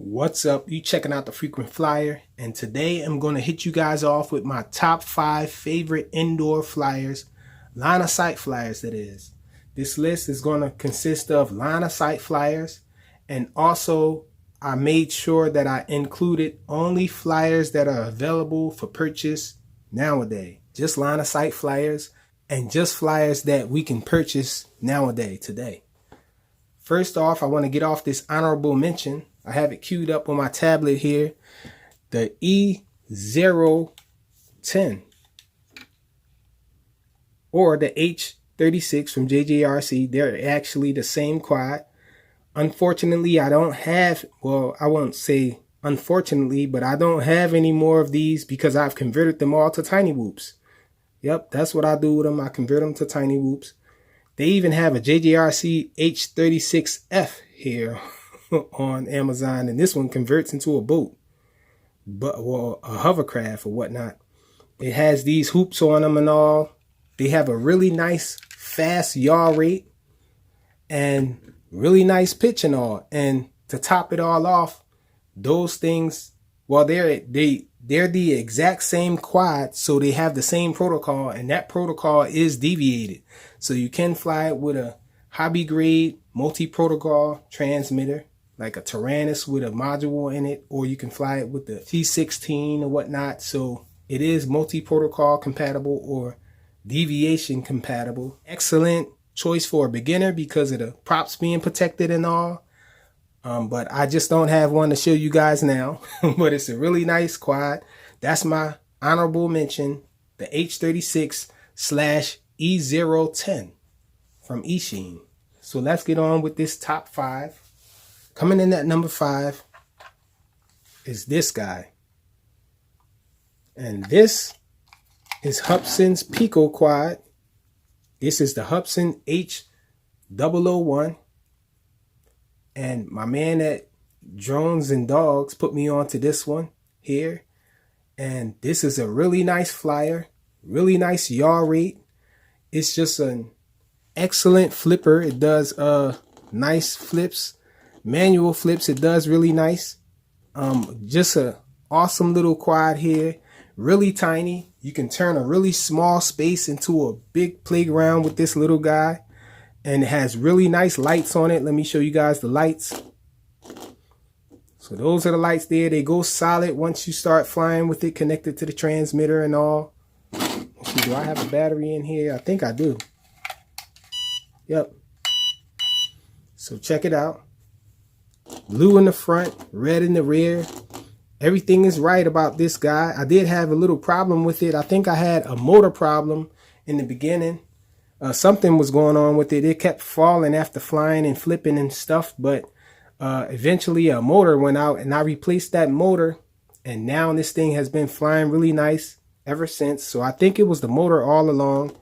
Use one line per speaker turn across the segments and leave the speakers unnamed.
What's up? You checking out the Frequent Flyer, and today I'm going to hit you guys off with my top 5 favorite indoor flyers, line of sight flyers that is. This list is going to consist of line of sight flyers, and also I made sure that I included only flyers that are available for purchase nowadays. Just line of sight flyers and just flyers that we can purchase nowadays today. First off, I want to get off this honorable mention. I have it queued up on my tablet here. The E010 or the H36 from JJRC. They're actually the same quad. Unfortunately, I don't have, well, I won't say unfortunately, but I don't have any more of these because I've converted them all to tiny whoops. Yep, that's what I do with them. I convert them to tiny whoops. They even have a JJRC H36F here on Amazon, and this one converts into a boat, well, a hovercraft or whatnot. It has these hoops on them and all. They have a really nice fast yaw rate and really nice pitch and all. And to top it all off, those things, well, they're the exact same quad, so they have the same protocol, and that protocol is deviated. So you can fly it with a hobby grade multi-protocol transmitter, like a Tyrannus with a module in it, or you can fly it with the T16 or whatnot. So it is multi-protocol compatible or deviation compatible. Excellent choice for a beginner because of the props being protected and all. But I just don't have one to show you guys now. But it's a really nice quad. That's my honorable mention, the H36/E010 from Eachine. So let's get on with this top 5. Coming in at number 5 is this guy. And this is Hubson's Pico Quad. This is the Hubson H001. And my man at Drones and Dogs put me onto this one here. And this is a really nice flyer. Really nice yaw rate. It's just an excellent flipper. It does nice flips. Manual flips, it does really nice. Just a awesome little quad here. Really tiny. You can turn a really small space into a big playground with this little guy. And it has really nice lights on it. Let me show you guys the lights. So those are the lights there. They go solid once you start flying with it connected to the transmitter and all. Let's see, do I have a battery in here? I think I do. Yep. So check it out. Blue in the front, red in the rear. Everything is right about this guy. I did have a little problem with it. I think I had a motor problem in the beginning. Something was going on with it. It kept falling after flying and flipping and stuff. But eventually a motor went out and I replaced that motor. And now this thing has been flying really nice ever since. So I think it was the motor all along.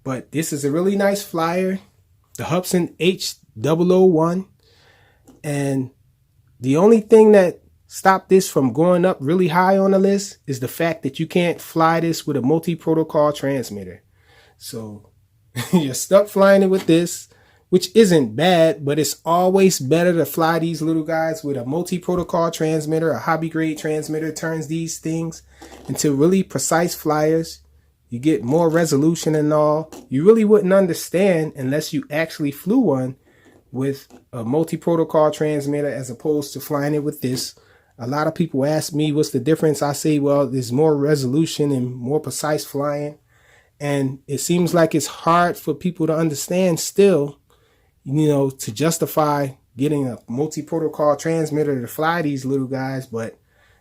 But this is a really nice flyer. The Hubson H001. And the only thing that stopped this from going up really high on the list is the fact that you can't fly this with a multi-protocol transmitter. So you're stuck flying it with this, which isn't bad, but it's always better to fly these little guys with a multi-protocol transmitter. A hobby grade transmitter turns these things into really precise flyers. You get more resolution and all. You really wouldn't understand unless you actually flew one with a multi-protocol transmitter as opposed to flying it with this. A lot of people ask me what's the difference. I say, well, there's more resolution and more precise flying. And it seems like it's hard for people to understand still, you know, to justify getting a multi-protocol transmitter to fly these little guys. But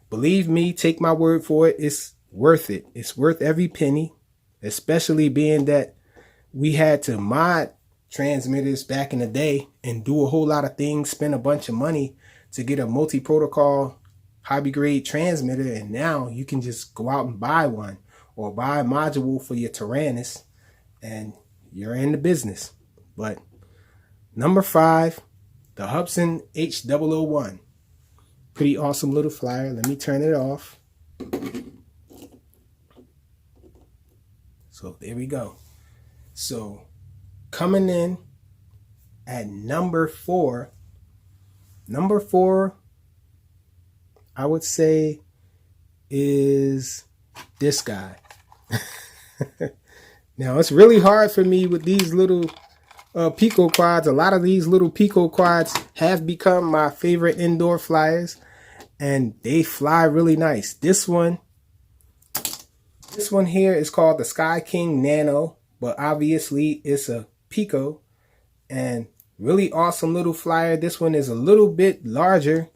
believe me, take my word for it, it's worth it. It's worth every penny, especially being that we had to mod transmitters back in the day and do a whole lot of things, spend a bunch of money to get a multi-protocol hobby grade transmitter. And now you can just go out and buy one or buy a module for your Tyrannus and you're in the business. But number 5, the Hubson H001. Pretty awesome little flyer. Let me turn it off. So there we go. So coming in at number 4. Number 4 I would say, is this guy. Now, it's really hard for me with these little Pico quads. A lot of these little Pico quads have become my favorite indoor flyers, and they fly really nice. This one here is called the Skyking Nano, but obviously it's a Pico, and really awesome little flyer. This one is a little bit larger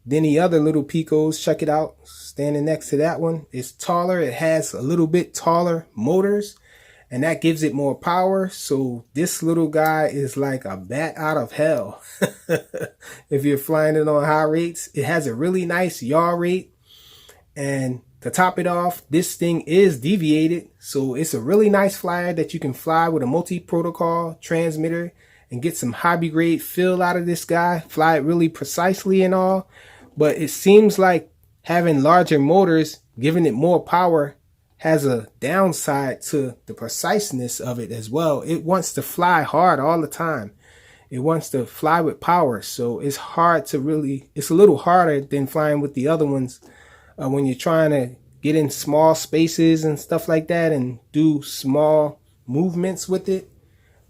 than the other little Picos. Check it out. Standing next to that one, it's taller. It has a little bit taller motors, and that gives it more power. So this little guy is like a bat out of hell. If you're flying it on high rates, it has a really nice yaw rate. And to top it off, this thing is deviated. So it's a really nice flyer that you can fly with a multi-protocol transmitter and get some hobby grade feel out of this guy. Fly it really precisely and all. But it seems like having larger motors, giving it more power, has a downside to the preciseness of it as well. It wants to fly hard all the time. It wants to fly with power. So it's hard to really, it's a little harder than flying with the other ones when you're trying to get in small spaces and stuff like that and do small movements with it.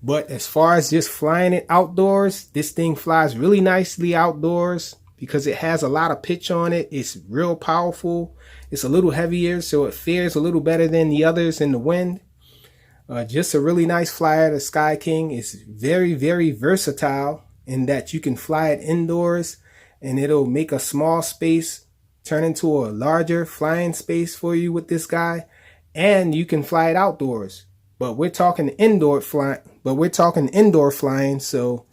But as far as just flying it outdoors, this thing flies really nicely outdoors because it has a lot of pitch on it. It's real powerful. It's a little heavier, so it fares a little better than the others in the wind. Just a really nice flyer. The Skyking is very, very versatile in that you can fly it indoors and it'll make a small space turn into a larger flying space for you with this guy. And you can fly it outdoors. But we're talking indoor flying. So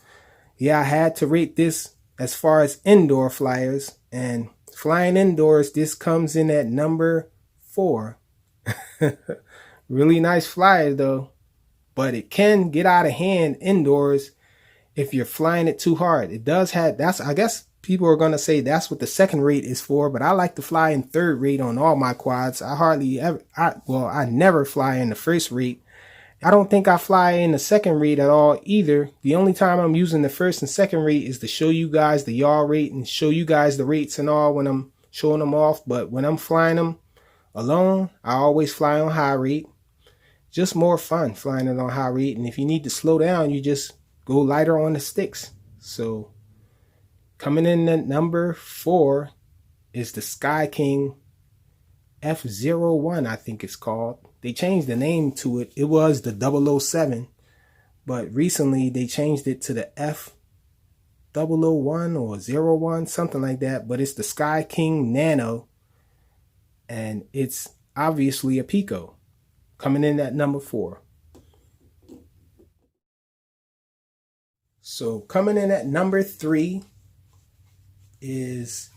yeah, I had to rate this as far as indoor flyers. And flying indoors, this comes in at number 4. Really nice flyer though, but it can get out of hand indoors if you're flying it too hard. It does have, that's, I guess people are going to say that's what the second rate is for, but I like to fly in third rate on all my quads. I hardly ever, I never fly in the first rate. I don't think I fly in the second rate at all either. The only time I'm using the first and second rate is to show you guys the yaw rate and show you guys the rates and all when I'm showing them off. But when I'm flying them alone, I always fly on high rate. Just more fun flying it on high rate. And if you need to slow down, you just go lighter on the sticks. So coming in at number 4 is the Skyking F01, I think it's called. They changed the name to it. It was the 007, but recently they changed it to the F001 or 01, something like that. But it's the Skyking Nano, and it's obviously a Pico. Coming in at number 4. So coming in at number 3 is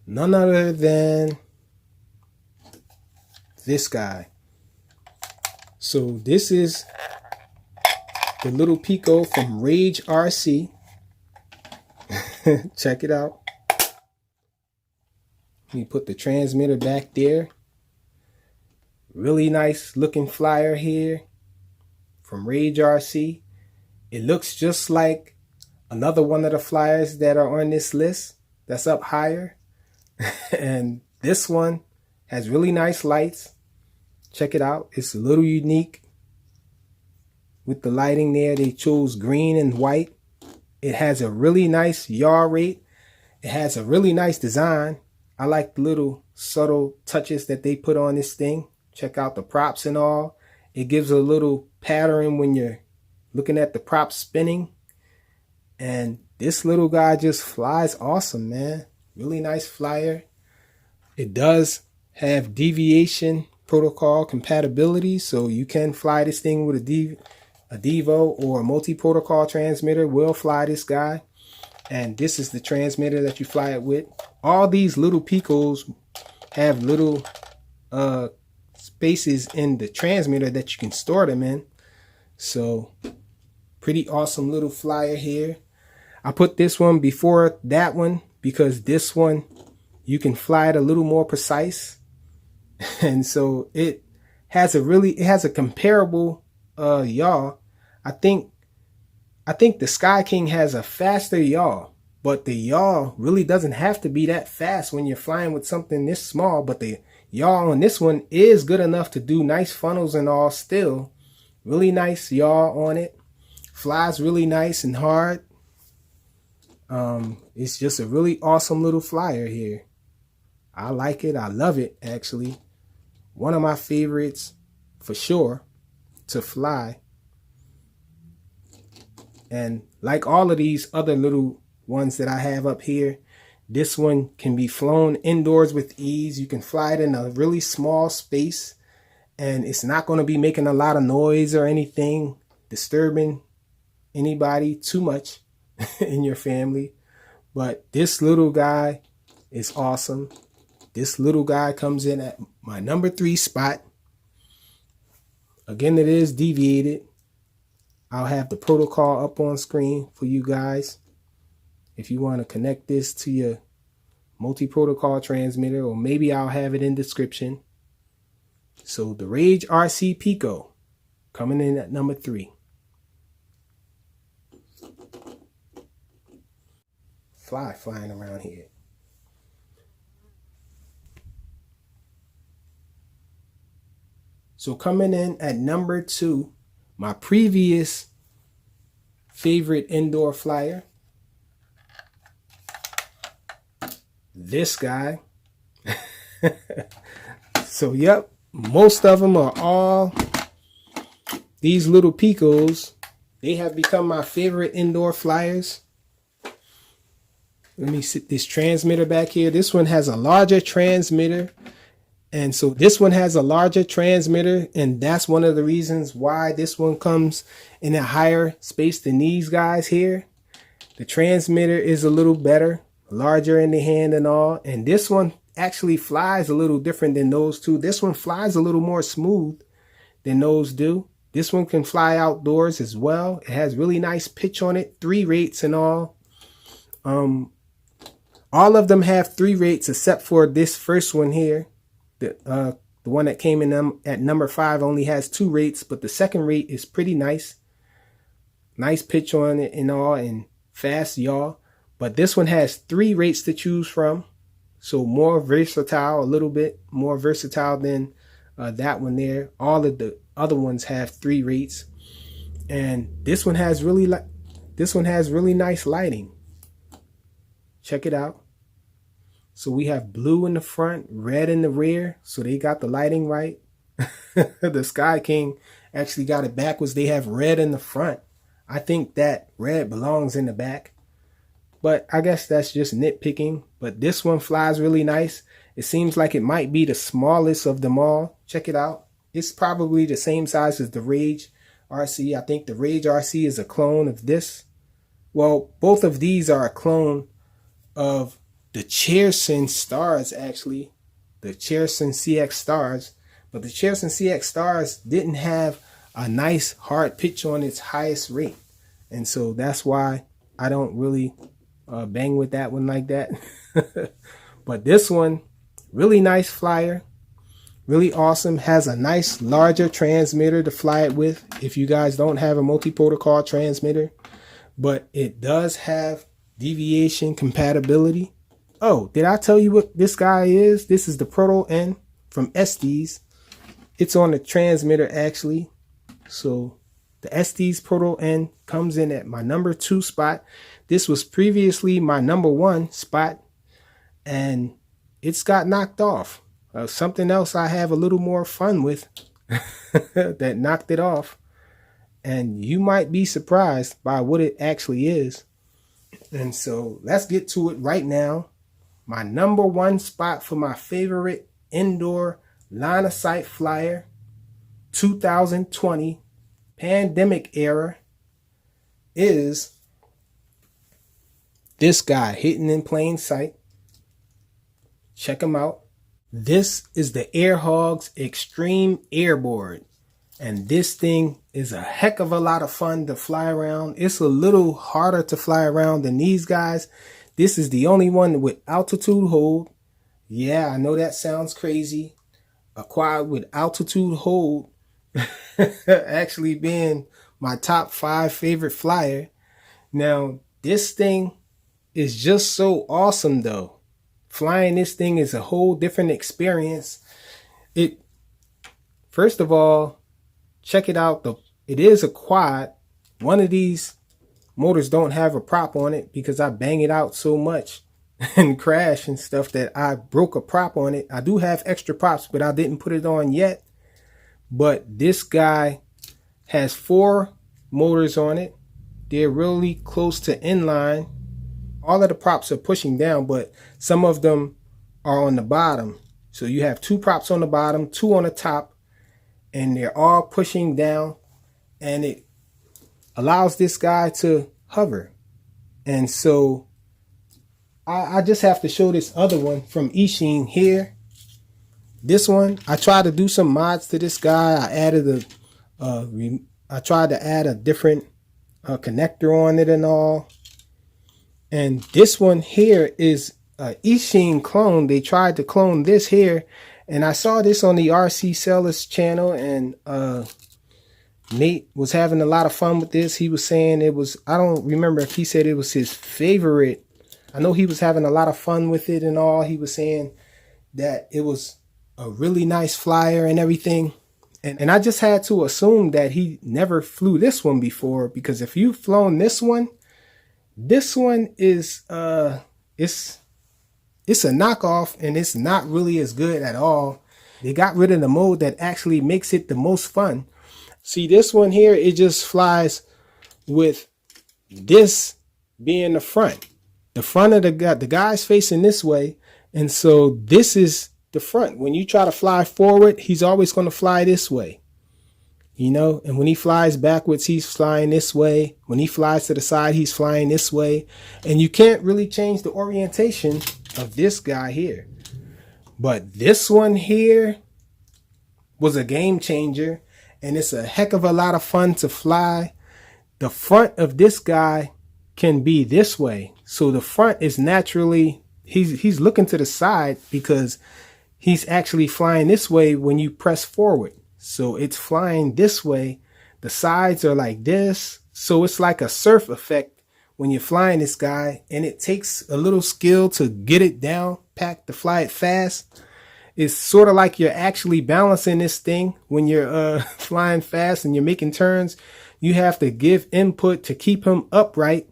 none other than this guy. So this is the little Pico from Rage RC. Check it out. Let me put the transmitter back there. Really nice looking flyer here from Rage RC. It looks just like another one of the flyers that are on this list that's up higher. And this one has really nice lights. Check it out. It's a little unique with the lighting there. They chose green and white. It has a really nice yaw rate. It has a really nice design. I like the little subtle touches that they put on this thing. Check out the props and all. It gives a little pattern when you're looking at the props spinning. And this little guy just flies awesome, man. Really nice flyer. It does have deviation protocol compatibility, so you can fly this thing with a Devo or a multi-protocol transmitter. Will fly this guy. And this is the transmitter that you fly it with. All these little Picos have little spaces in the transmitter that you can store them in. So pretty awesome little flyer here. I put this one before that one because this one you can fly it a little more precise. And so it has a comparable yaw. I think the Skyking has a faster yaw, but the yaw really doesn't have to be that fast when you're flying with something this small. But the yaw on this one is good enough to do nice funnels and all still. Really nice yaw on it. Flies really nice and hard. It's just a really awesome little flyer here. I like it. I love it, actually. One of my favorites for sure to fly. And like all of these other little ones that I have up here, this one can be flown indoors with ease. You can fly it in a really small space, and it's not going to be making a lot of noise or anything disturbing anybody too much in your family. But this little guy is awesome. This little guy comes in at my number 3 spot. Again, it is deviated. I'll have the protocol up on screen for you guys if you want to connect this to your multi-protocol transmitter, or maybe I'll have it in description. So the Rage RC Pico coming in at number 3. Flying around here. So coming in at number 2, my previous favorite indoor flyer, this guy. So yep, most of them are all these little Picos. They have become my favorite indoor flyers. Let me sit this transmitter back here. This one has a larger transmitter. And so this one has a larger transmitter, and that's one of the reasons why this one comes in a higher space than these guys here. The transmitter is a little better, larger in the hand and all. And this one actually flies a little different than those two. This one flies a little more smooth than those do. This one can fly outdoors as well. It has really nice pitch on it, 3 rates and all. All of them have 3 rates except for this first one here. The one that came in at number 5 only has 2 rates, but the second rate is pretty nice. Nice pitch on it and all, and fast yaw. But this one has 3 rates to choose from. So more versatile, a little bit more versatile than that one there. All of the other ones have 3 rates. And this one has really nice lighting. Check it out. So we have blue in the front, red in the rear. So they got the lighting right. The Skyking actually got it backwards. They have red in the front. I think that red belongs in the back. But I guess that's just nitpicking. But this one flies really nice. It seems like it might be the smallest of them all. Check it out. It's probably the same size as the Rage RC. I think the Rage RC is a clone of this. Well, both of these are a clone of the Cherson Stars, actually. The Cherson CX Stars. But the Cherson CX Stars didn't have a nice hard pitch on its highest rate. And so that's why I don't really bang with that one like that. But this one, really nice flyer. Really awesome. Has a nice larger transmitter to fly it with if you guys don't have a multi-protocol transmitter. But it does have deviation compatibility. Oh, did I tell you what this guy is? This is the Proto N from Estes. It's on the transmitter actually. So the Estes Proto N comes in at my number 2 spot. This was previously my number 1 spot, and it's got knocked off. Something else I have a little more fun with that knocked it off. And you might be surprised by what it actually is. And so let's get to it right now. My number 1 spot for my favorite indoor line of sight flyer, 2020 pandemic era, is this guy hidden in plain sight. Check him out. This is the Hogs Extreme Airboard. And this thing is a heck of a lot of fun to fly around. It's a little harder to fly around than these guys. This is the only one with altitude hold. Yeah, I know that sounds crazy. A quad with altitude hold actually being my top 5 favorite flyer. Now, this thing is just so awesome though. Flying this thing is a whole different experience. It First of all, check it out. It is a quad. One of these motors don't have a prop on it because I bang it out so much and crash and stuff that I broke a prop on it. I do have extra props, but I didn't put it on yet. But this guy has 4 motors on it. They're really close to inline. All of the props are pushing down, but some of them are on the bottom. So you have 2 props on the bottom, 2 on the top, and they're all pushing down, and it allows this guy to hover. And so I just have to show this other one from Ishin here. This one, I tried to do some mods to this guy. I tried to add a different connector on it and all. And this one here is a Ishin clone. They tried to clone this here, and I saw this on the RC Sellers channel, and Nate was having a lot of fun with this. He was saying it was, I don't remember if he said it was his favorite. I know he was having a lot of fun with it and all. He was saying that it was a really nice flyer and everything. And I just had to assume that he never flew this one before, because if you've flown this one is it's a knockoff, and it's not really as good at all. They got rid of the mode that actually makes it the most fun. See, this one here, it just flies with this being the front. The front of the guy's facing this way, and so this is the front. When you try to fly forward, he's always going to fly this way. You know, and when he flies backwards, he's flying this way. When he flies to the side, he's flying this way. And you can't really change the orientation of this guy here. But this one here was a game changer, and it's a heck of a lot of fun to fly. The front of this guy can be this way. So the front is naturally, he's looking to the side because he's actually flying this way when you press forward. So it's flying this way. The sides are like this. So it's like a surf effect when you're flying this guy, and it takes a little skill to get it down, pack to fly it fast. It's sort of like you're actually balancing this thing when you're flying fast and you're making turns. You have to give input to keep him upright.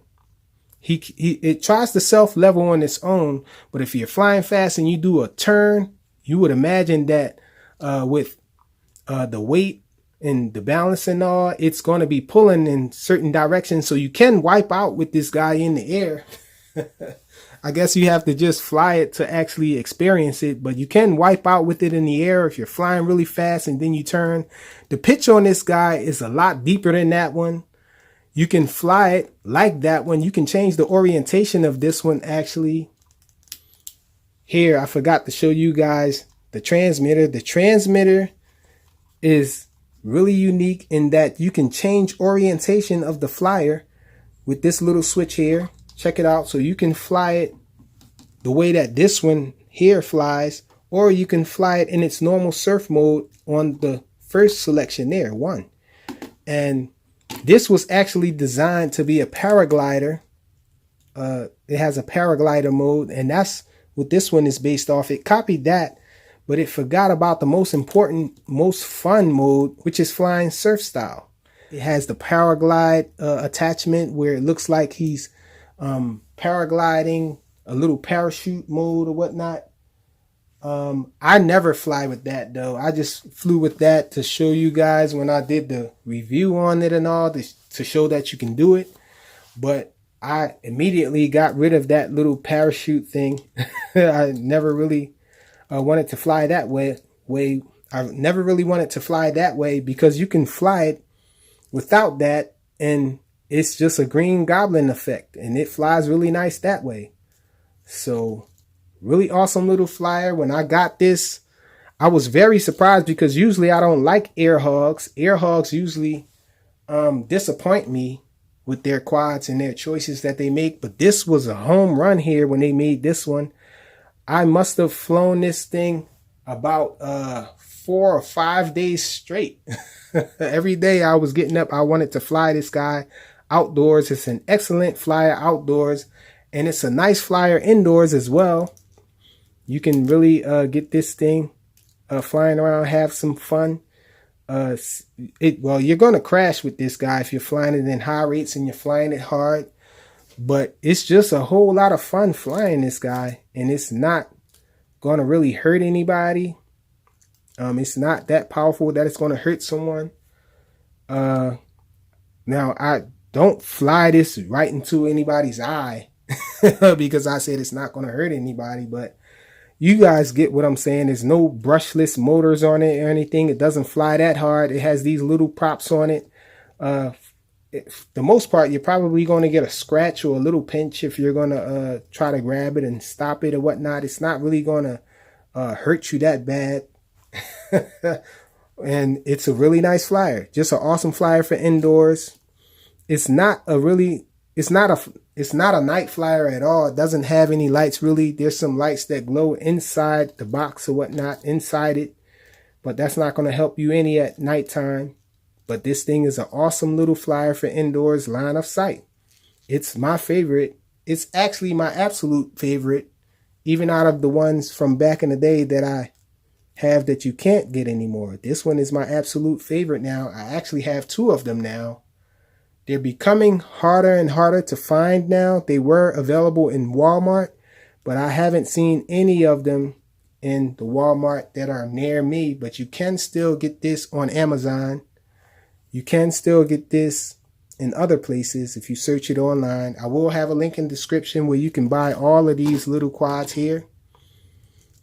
It tries to self-level on its own, but if you're flying fast and you do a turn, you would imagine that with the weight and the balance and all, it's going to be pulling in certain directions. So you can wipe out with this guy in the air. I guess you have to just fly it to actually experience it, but you can wipe out with it in the air if you're flying really fast and then you turn. The pitch on this guy is a lot deeper than that one. You can fly it like that one. You can change the orientation of this one actually. Here, I forgot to show you guys the transmitter. The transmitter is really unique in that you can change orientation of the flyer with this little switch here. Check it out. So you can fly it the way that this one here flies, or you can fly it in its normal surf mode on the first selection there, 1. And this was actually designed to be a paraglider. It has a paraglider mode, and that's what this one is based off. It copied that, but it forgot about the most important, most fun mode, which is flying surf style. It has the paraglide attachment where it looks like he's paragliding, a little parachute mode or whatnot. I never fly with that though. I just flew with that to show you guys when I did the review on it and all, to show that you can do it. But I immediately got rid of that little parachute thing. I never really wanted to fly that way. I never really wanted to fly that way because you can fly it without that, and it's just a green goblin effect, and it flies really nice that way. So really awesome little flyer. When I got this, I was very surprised because usually I don't like air hogs. Air hogs usually disappoint me with their quads and their choices that they make, but this was a home run here when they made this one. I must have flown this thing about 4 or 5 days straight. Every day I was getting up, I wanted to fly this guy outdoors. It's an excellent flyer outdoors. And it's a nice flyer indoors as well. You can really get this thing flying around, have some fun. Well, you're going to crash with this guy if you're flying it in high rates and you're flying it hard. But it's just a whole lot of fun flying this guy. And it's not going to really hurt anybody. It's not that powerful that it's going to hurt someone. Now, I don't fly this right into anybody's eye because I said it's not going to hurt anybody. But you guys get what I'm saying. There's no brushless motors on it or anything. It doesn't fly that hard. It has these little props on it. The most part, you're probably going to get a scratch or a little pinch if you're going to try to grab it and stop it or whatnot. It's not really going to hurt you that bad. And it's a really nice flyer. Just an awesome flyer for indoors. It's not a night flyer at all. It doesn't have any lights really. There's some lights that glow inside the box or whatnot, inside it. But that's not going to help you any at nighttime. But this thing is an awesome little flyer for indoors, line of sight. It's my favorite. It's actually my absolute favorite, even out of the ones from back in the day that I have that you can't get anymore. This one is my absolute favorite now. I actually have two of them now. They're becoming harder and harder to find now. They were available in Walmart, but I haven't seen any of them in the Walmart that are near me. But you can still get this on Amazon. You can still get this in other places if you search it online. I will have a link in the description where you can buy all of these little quads here.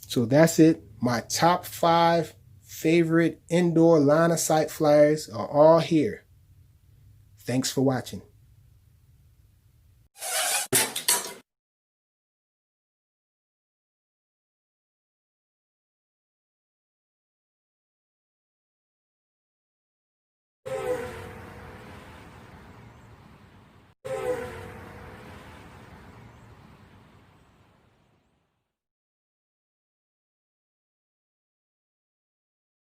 So that's it. My top 5 favorite indoor line of sight flyers are all here. Thanks for watching.